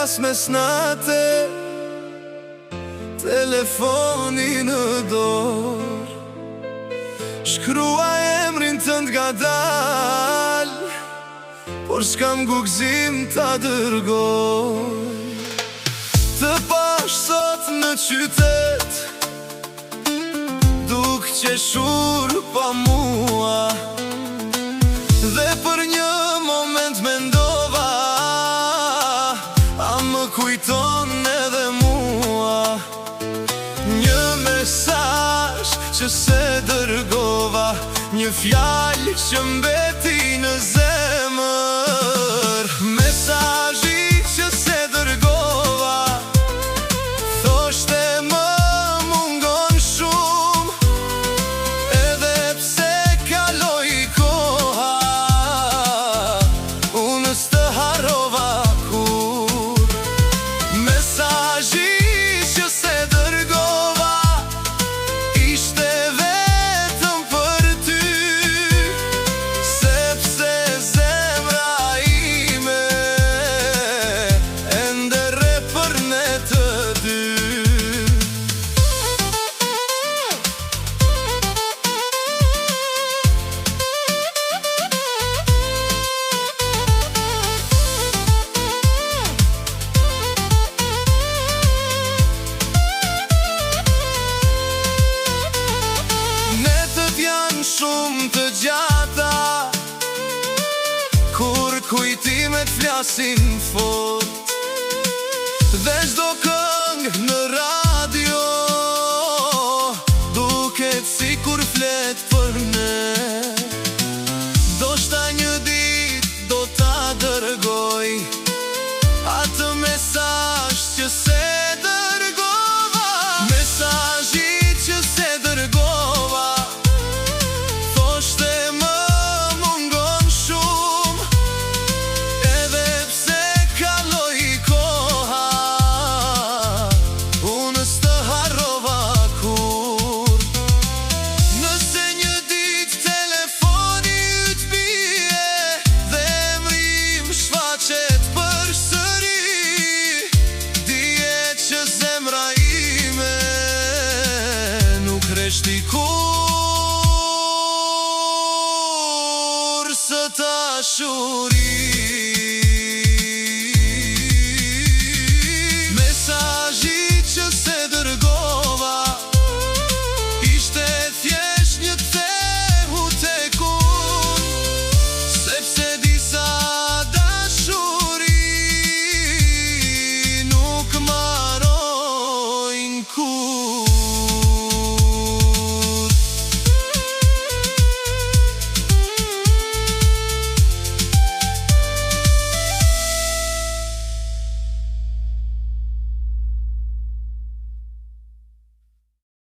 pas mesnate, telefoni në dorë, shkrua emrin tënd ngadal, por s'kam gugzim ta dërgoj. Të pash sot në qytet, duk qeshur pa mua, dhe për një moment mendova, a më kujton edhe mua. Një mesazh që se dërgova, një fjalë që mbeti në zemër. Mesazhi që se dërgova, thoshte më mungon shumë, edhe pse kaloi koha, unë s'të harrova kur. Mesazhi që se dërgova, ishte vetëm për ty, sepse zemra ime ende rre për ne të dy. Netët janë shumë të gjata, kur kujtimet flasin fort, dhe çdo këngë në radio duket sikur flet për ne. Ndoshta një ditë do ta dërgoj atë mesazh që se dërgova. Mesazhi që se dërgova, thoshte më mungon shumë, edhe pse kaloi koha, unë s'të harrova kur. Nëse një ditë telefoni yt bie, dhe emri im shfaqet përsëri, dije që zemra ime nuk reshti kur së ta shuri.